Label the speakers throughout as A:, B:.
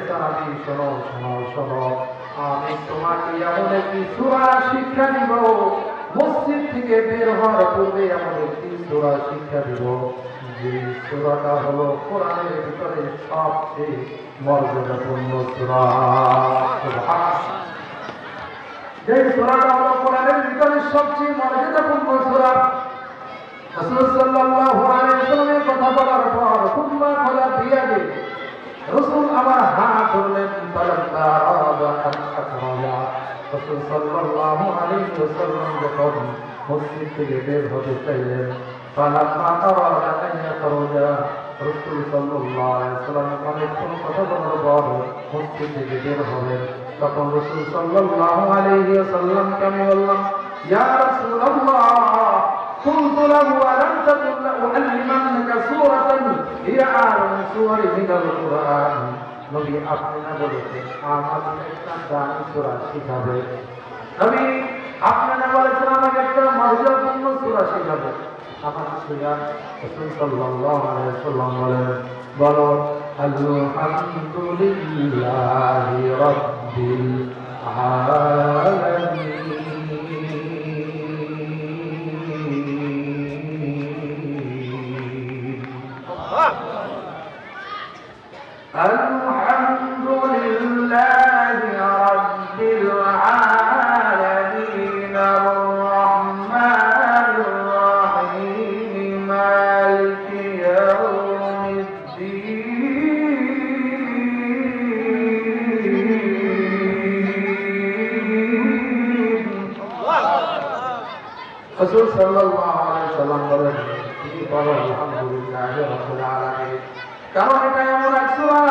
A: সাহাবী শোনো শোনো শোনো, আমি তোমাকে এমন একটি সূরা শিক্ষা দিব, মসজিদ থেকে বের হওয়ার পূর্বে এমন একটি সূরা শিক্ষা দিব, যে সূরাটা হলো কোরআনের ভিতরে সবচেয়ে মর্যাদাপূর্ণ সূরা। সুবহানাল্লাহ। যে সূরাটা হলো কোরআনের ভিতরে সবচেয়ে মর্যাদাপূর্ণ সূরা। রাসূল সাল্লাল্লাহু আলাইহি ওয়াসাল্লামের কথা বলার পর কুম্মা কলা বিয়াদে রাসূল আবার হাত ধরলেন, ফালাম্মা রাদা আন আকরাজা, রাসূল সাল্লাল্লাহু আলাইহি ওয়াসাল্লাম যখন মসজিদ থেকে বের হতে চাইলেন, ফালাম্মা রাদা আন ইয়াখরুজা, রাসূল সাল্লাল্লাহু আলাইহি ওয়াসাল্লাম অনেকক্ষণ কথা বলার পর মসজিদ থেকে বের হলেন। তখন রাসূল সাল্লাল্লাহু আলাইহি ওয়াসাল্লামকে আমি বললাম, ইয়া রাসূলুল্লাহ, قلت له ألم تكن لأعلمنك سورة هي أعظم السور من القرآن। নবী আপনি না বলেছেন আমাকে একটা দামি সূরা শিখাবে? নবী আপনি না বলেছেন আমাকে একটা মর্যাদাপূর্ণ সূরা শিখাবে? আমার সূরা রাসূল সাল্লাল্লাহু আলাইহি ওয়াসাল্লাম বলেন, বলো আলহামদুলিল্লাহি রাব্বিল আলামিন। আলহামদুলিল্লাহি রাব্বিল আলামিন আর-রাহমানির রাহিম মালিকি ইয়াউমিদ্দিন। রাসূল সাল্লাল্লাহু আলাইহি ওয়াসাল্লাম বলেন, তিনি বলেন আলহামদুলিল্লাহি রাব্বিল আলামিন, কারণ এটা এমন এক সূরা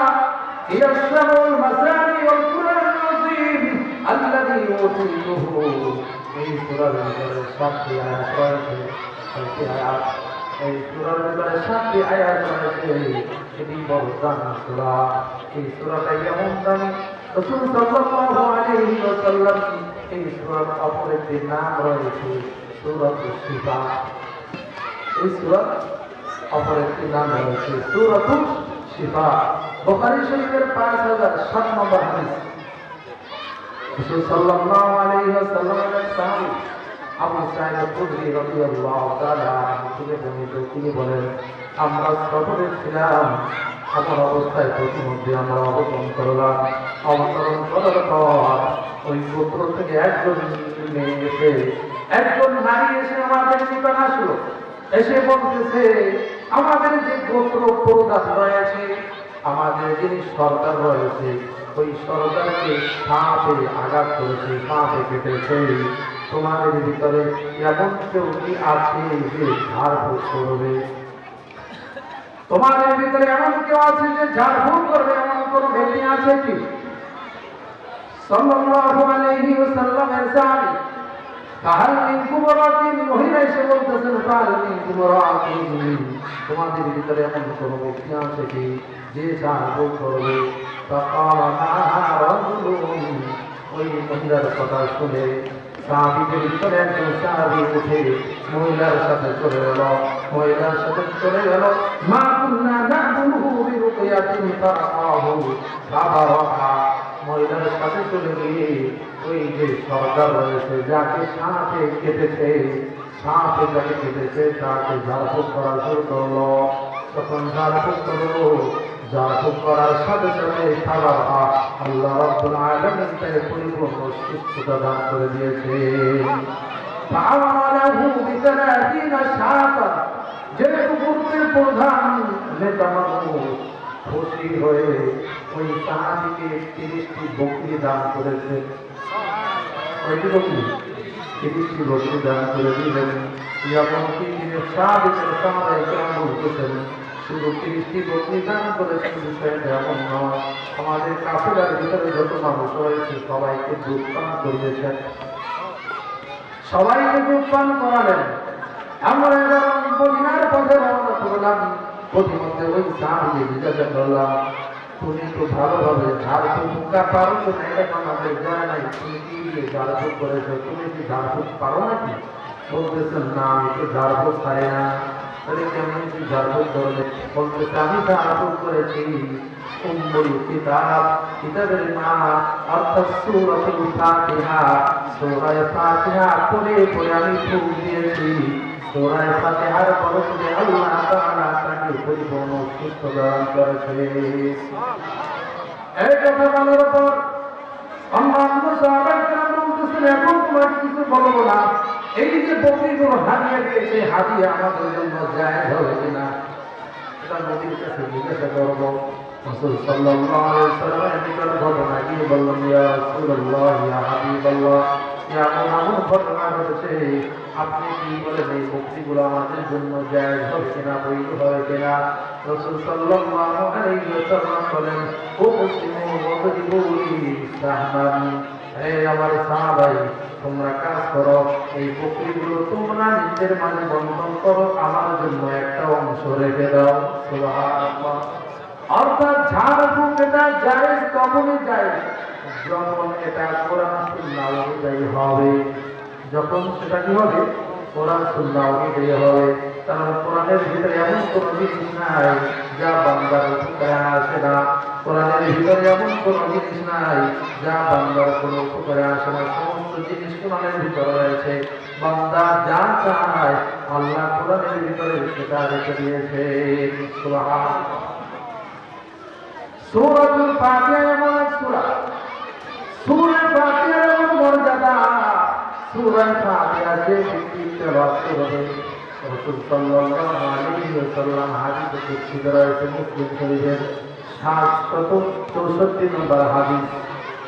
A: ইয়াশরাবুল মাসানি ওয়াল কুরআনুল আযীম আল্লাযী উতিতুহু। এই সূরার ভিতরে 7টি আয়াত রয়েছে। এই সূরার ভিতরে 7টি আয়াত রয়েছে। এটি বড় দামি সূরা। এই সূরাটা এমন দামি, রাসূল সাল্লাল্লাহু আলাইহি ওয়াসাল্লাম এই সূরার অপর একটি নাম রয়েছে সূরাতুশ শিফা। এই সূরার অপর একটি নাম রয়েছে সূরাতুশ শিফা। বুখারী শরীফের 5007 নম্বর হাদিস। রাসূল সাল্লাল্লাহু আলাইহি ওয়াসাল্লামের সাহাবী আবু সাঈদ আল-খুদরি রাদিয়াল্লাহু তাআলা তিনি বলেন, আমরা সফরে ছিলাম, আমার অবস্থায় প্রতিমধ্যে আমরা অবতরণ করলাম। অবতরণ করার পর ওই গোত্র থেকে একজন নারী এসে আমাদের নিকট আসলো। এসে বলতেছে, আমাদের যে গোত্র প্রধান রয়েছে, আমাদের যিনি সরকার রয়েছে, ওই সরকারকে সাপে আঘাত করেছে, সাপে কেটেছে। তোমাদের ভিতরে এমন কেউ কি আছে যে ঝাড়ফুঁক করবে? তোমাদের ভিতরে এমন কেউ আছে যে ঝাড়ফুঁক করবে? এমন কোন ব্যক্তি আছে কি? সাল্লাল্লাহু আলাইহি ওয়াসাল্লামের সাহাবী কাহাল মিনকুম রাকিন, মহিলা এসে বলতেছেন, কাহাল মিনকুম রাকিন, তোমাদের ভিতরে এমন কোন ব্যক্তি আছে কি যে ঝাড়ফুঁক করবে? ওই মহিলার কথা শুনে সাহাবীদের ভিতরে একজন সাহাবী উঠে মহিলার সাথে চলে গেল। মা কুন্না না'মুরু বিরুকয়াতিন ফারাহু ফাবারাকা। মহিলার সাথে চলে গিয়ে ওই যে সরকার রয়েছে, যাকে সাপে কেটেছে তাকে ঝাড়ফুঁক করা শুরু করলো। তখন ঝাড়ফুঁক করলো, ঝাড়ফুঁক করার সাথে সাথে আল্লাহ রাব্বুল আলামিন তাকে পরিপূর্ণ সুস্থতা দান করে দিয়েছে। যেহেতু গোত্রের প্রধান নেতা মানুষ খুশি হয়ে ওই সাহাবীকে 30টি বকরি দান করেছে। কয়টি বকরি? 30টি বকরি দান করে দিলেন। এমনকি তিনি সাহাবীদের সামনে কেরাম বলতেছেন, শুধু 30টি বকরি দান করেছেন বিষয়টা এমন নয়, আমাদের কাফেলার ভিতরে যত মানুষ রয়েছে সবাইকে দুধ পান করিয়েছেন, সবাইকে দুধ পান করালেন। আমরা এবার মদিনার পথে রওনা করলাম। প্রতিমধ্যে ওই সাহাবীকে জিজ্ঞাসা করলাম, তুমি তো ভালোভাবে ঝাড়ফুঁক পারো তো? এখন আমাদের জানা নাই, তুমি কি দিয়ে ঝাড়ফুঁক করেছো? তুমি কি ঝাড়ফুঁক পারো নাকি? বলতেছেন, না আমি তো ঝাড়ফুঁক পারি না। তাহলে কেমন কি ঝাড়ফুঁক ধরলে বলতে আমি ঝাড়ফুঁক করেছি উম্মুল কিতাব, কিতাবের মা অর্থাৎ সূরাতুল ফাতিহা, সূরা ফাতিহা পড়ে পড়ে আমি ফুঁক দিয়েছি। সূরা ফাতিহার বরকতে আল্লাহ তাআলা তাকে পরিপূর্ণ সুস্থ দান করেছে। এই কথা বলার পর অন্যান্য সাহাবায়ে কেরাম বলতেছেন, এখন তোমার কিছু বলবো না, এই যে বকরিগুলো হাদিয়া দিয়েছে, হাদিয়া আমাদের জন্য জায়েজ হবে কিনা এটা নবীর কাছে জিজ্ঞাসা করবো। রাসূল সাল্লাল্লাহু আলাইহি ওয়াসাল্লামের নিকট ঘটনা গিয়ে বললেন, ইয়া রাসূলুল্লাহ, ইয়া হাবিবাল্লাহ, এমন ঘটনা ঘটেছে, আপনি কি বলেন এই বকরিগুলো আমাদের জন্য জায়েজ হবে কিনা, বৈধ হবে কিনা? রাসূল সাল্লাল্লাহু আলাইহি ওয়াসাল্লাম বলেন, ও মুসলিম ওয়াজিবুলি সাহমান, হে আমার সাহাবাই, তোমরা কাজ করো, এই বকরিগুলো তোমরা নিজের মাঝে বন্টন করো, আমার জন্য একটা অংশ রেখে দাও। সুবহানাল্লাহ। অর্থাৎ ঝাড়ফুঁক এটা জায়েজ তখনই জায়েজ যখন এটা কোরআন সুন্নাহ অনুযায়ী হবে, যখন সেটা কি হবে, কোরআন সুন্নাহ অনুযায়ী হবে। কারণ কোরআনের ভিতরে এমন কোনো জিনিস নাই যা বান্দার উপকারে আসে না, কোরআনের ভিতরে এমন কোনো জিনিস নাই যা বান্দার কোনো উপকারে আসে না। সমস্ত জিনিস কোরআনের ভিতরে রয়েছে, বান্দা যা চায় আল্লাহ কোরআনের ভিতরে সেটা রেখে দিয়েছে। সুবহানাল্লাহ। সূরাতুল ফাতিহা এমন এক সূরা, সূরা ফাতিহার এমন মর্যাদা, সূরা ফাতিহা যে ব্যক্তি তেলাওয়াত করবে, রাসূল সাল্লাল্লাহু আলাইহি ওয়াসাল্লাম হাদিসে উল্লেখ রয়েছে মুসলিম শরীফের 764 নম্বর হাদিস।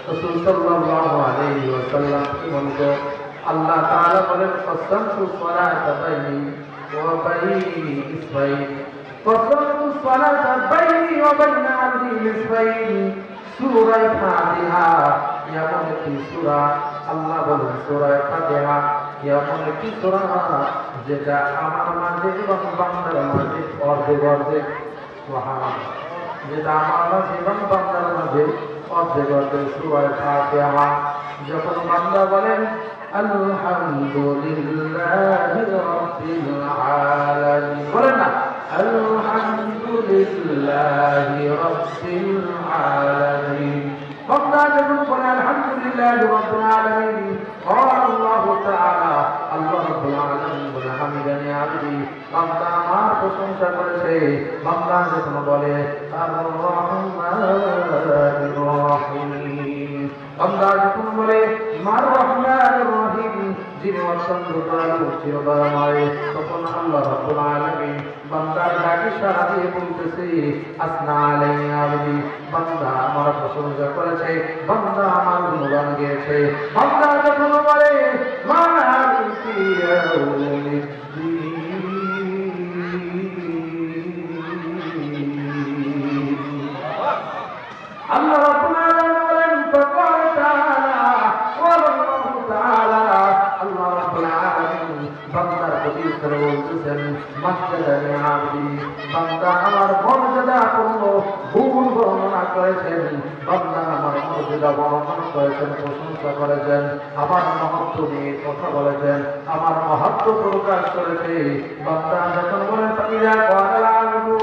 A: রাসূল সাল্লাল্লাহু আলাইহি ওয়াসাল্লাম কি বলেন, আল্লাহ তাআলা বলেন, কসমতু সালাতা বাইনি ওয়া বাইনি ইসমাঈল, কসমতু সালাতা বাইনি ওয়া বাইনা আবদি ইসমাঈল। সূরা ফাতিহা এমন একটি সূরা, আল্লাহ বলেন সূরা ফাতিহা এমন একটি সূরা যেটা আমার মাঝে এবং বান্দার মাঝে অর্ধেক অর্ধেক। সুবহানাল্লাহ। যেটা আমার মাঝে এবং বান্দার মাঝে অর্ধেক অর্ধেক। সূরা ফাতিহা যখন বান্দা বলেন আলহামদুলিল্লাহি রাব্বিল আলামিন, বলেন না আলহামদুলিল্লাহি রাব্বিল আলামিন, বান্দা যখন বলে আলহামদুলিল্লাহি রাব্বিল আলামিন, আল্লাহু তাআলা, আল্লাহ রাব্বুল আলামিন বলে হামিদানি আবদি, বান্দা আমার প্রশংসা করেছে। বান্দা যখন বলে আর রহমানির রহিম, বান্দা যখন বলে মার রহমানির রহিম, যিনি অত্যন্ত দয়ালু চিরদয়াময়, তখন আল্লাহ রাব্বুল আলামিন বান্দার ডাকে সাড়া দিয়ে বলতেছে আসনা আলাইহি আবদি, বান্দা আমার প্রশংসা করেছে, বান্দা আমার গুণগান গেয়েছে। বান্দা যখন বলে মালিকি ইয়াউমিদ্দিন, আল্লাহ রাব্বুল আলামিন বলেন ফাকাল তাআলা ওয়া রাব্বুল তাআলা, আল্লাহ রাব্বুল আলামিন বান্দার প্রতি উত্তরে বলতেছেন মাসজাদানি আবদি, বান্দা আমার মর্যাদা পূর্ণ গুণ বর্ণনা করেছেন, বান্দা আমার মর্যাদা বর্ণনা করেছেন, প্রশংসা করেছেন, আমার মহত্ব নিয়ে কথা বলেছেন, আমার মহত্ব প্রকাশ করেছে। বান্দা যখন বলেন ইয়া কালাবু,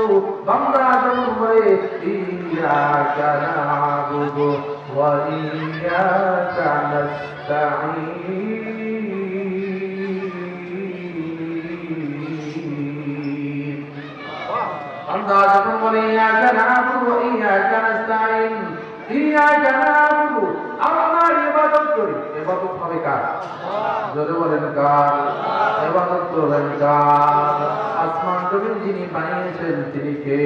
A: বান্দা যখন বলে ইয়াকা নাবুদু ওয়া ইয়াকা নাস্তাঈন, বান্দা যখন বলে ইয়াকা নাবুদু ওয়া ইয়াকা নাস্তাঈন, ইয়াকা নাবুদু আপনার ইবাদত করি, ইবাদত হবে কার? জোরে বলেন কার? ইবাদত করবেন কার? আসমান জমিন যিনি বানিয়েছেন তিনি কে?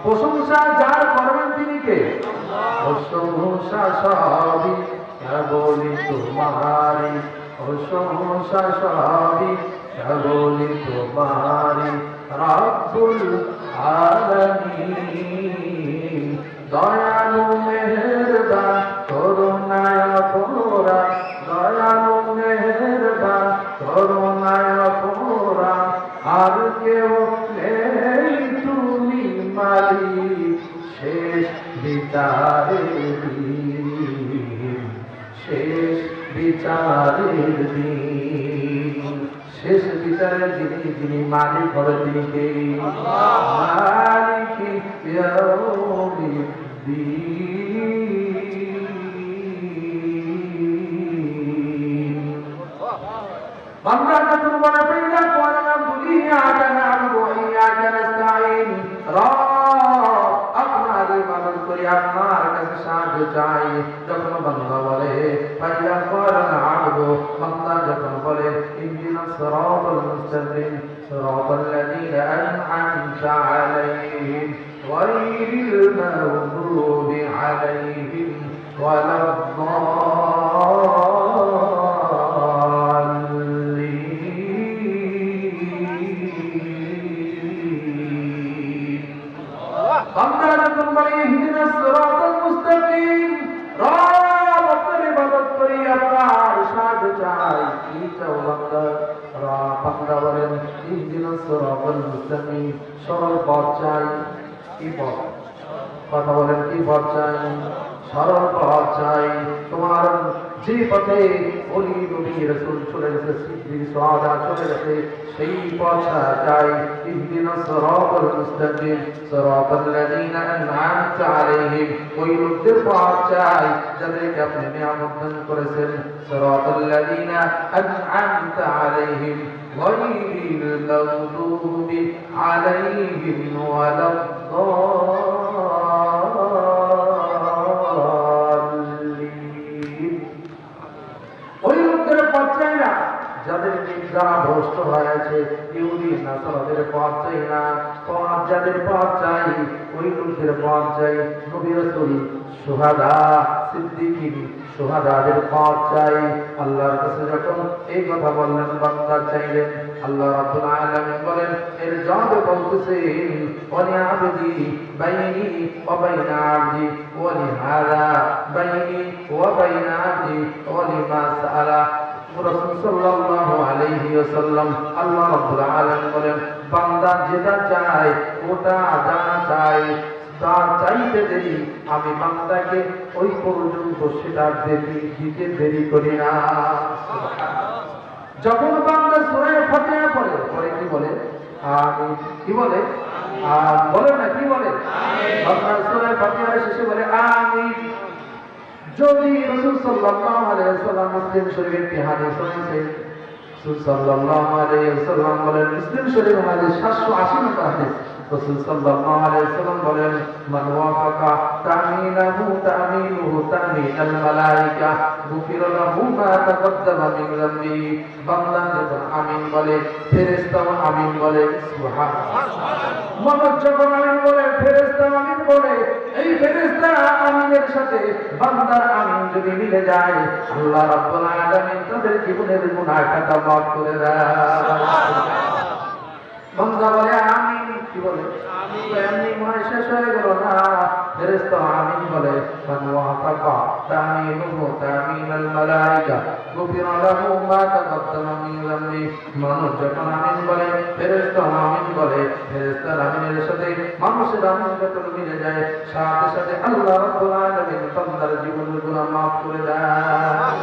A: প্রশংসা যার করবেন তিনি কে? প্রশংসা সবই কেবলি তোমারি, প্রশংসা সবই কেবলি তোমারি, রব্বুল আলামিন। দয়ালু মেহেরবান করুণায় অপরা, দয়ালু মেহেরবান করুণায় অপরা, আর কেউ নেই তুমি মালিক শেষ বিচারের দিন, শেষ বিচারের দিন, শেষ বিচারের যিনি মালিক হবেন তিনি কে? মালিক ইয়াউমিদ্দিন। বান্দা যখন বলে ফিরনা কোয়ালাম দুনিয়াকা না'বুদু ওয়া ইয়াকা নাস্তাঈন, রব আপনার ইবাদত করি, আপনার কাছে সাহায্য চাই। যখন বান্দা বলে ফাইয়া কোয়ালাম আবদু, বান্দা যখন বলে ইহদিনাস সিরাতাল মুস্তাকিম সিরাতাল লাযীনা আন'আমতা আলাইহিম গায়রিল মাগদুবি আলাইহিম সরল পথ চাই। কি পথ? কথা বলেন, কি পথ চাই? সরল পথ চাই। তোমার যে পথে ওলি নবী রাসূল চলে গেছে, সিদ্দিক সুহাদা চলে গেছে, সেই পথ চাই। ইহদিনাস সিরাতাল মুস্তাকিম সিরাতাল লাযীনা আন'আমতা আলাইহিম, ওই লোকদের পথ চাই যাদেরকে আপনি নিয়ামত দান করেছেন। সিরাতাল লাযীনা আন'আমতা আলাইহিম গায়রিল মাগদুবি আলাইহিম ওয়ালাদ-দাল্লিন। ওই লোকদের পথ চাই না যাদের যারা ভ্রষ্ট হয়ে আছে, ইহুদি নাসারাদের পথ চাই না। পথ যাদের পথ চাই, ওই লোকদের পথ চাই। নবী রাসূল সুহাদা সিদ্দিকিন সুহাদাদের পথ চাই। আল্লাহর কাছে যখন এই কথা বললেন, বান্দা চাইলেন, আল্লাহ রাব্বুল আলামিন বলেন, এর জবাবে বলতেছেন ওয়ালি আবদি বাইনি ওয়া বাইনা আবদি ওয়া লিহাযা বাইনি ওয়া বাইনা আবদি ওয়া লিমা সাআলা। রাসূল সাল্লাল্লাহু আলাইহি ওয়াসাল্লাম আল্লাহ রাব্বুল আলামিন বলেন, বান্দা যেটা চায়, ওটা যা চায় তার চাইতে দেরি আমি বান্দাকে ওই পর্যন্ত সেটা দিতে দেরি করি না। যখন বান্দা সূরা ফাতিহা পড়ে, পরে কি বলে? আমিন। কি বলে? বলে না, কি বলে? বান্দা সূরা ফাতিহার শেষে বলে আমিন। যদি রাসূল সাল্লাল্লাহু আলাইহি ওয়াসাল্লাম মুসলিম শরীফের একটি হাদিস শুনেছেন, রাসূল সাল্লাল্লাহু আলাইহি ওয়াসাল্লাম বলেন, মুসলিম শরীফ হাদিস 780 নম্বর হাদিস, রাসূল সাল্লাল্লাহু আলাইহি ওয়াসাল্লাম বলেন, মান ওয়াফাকা তামিনাহু তামিনুহু তামিনাল মালায়েকা গুফিরা লাহু মা তাকদ্দামা মিন যামবি। বান্দা যখন আমিন বলে, ফেরেশতাও আমিন বলে। সুবহানাল্লাহ। মানুষ যখন আমিন বলে, ফেরেশতা আমিন বলে। এই ফেরেশতা আমিনের সাথে বান্দার আমিন যদি মিলে যায়, আল্লাহ রাব্বুল আলামিন তাদের জীবনের গুনাহটা মাফ করে দেয়। বান্দা বলে আমিন, কি বলে? এমনি মনে শেষ হয়ে গেল না, ফেরেশতা আমিন বলে, মান ওয়াফাকা তামিনুহু তামিনাল মালায়েকা গুফিরা লাহু মা তাকদ্দামা মিন যামবি। মানুষ যখন আমিন বলে, ফেরেশতা আমিন বলে। ফেরেশতার আমিনের সাথে মানুষের আমিন যখন মিলে যায়, সাথে সাথে আল্লাহ রাব্বুল আলামিন বান্দার জীবনের গুনাহ মাফ করে দেয়।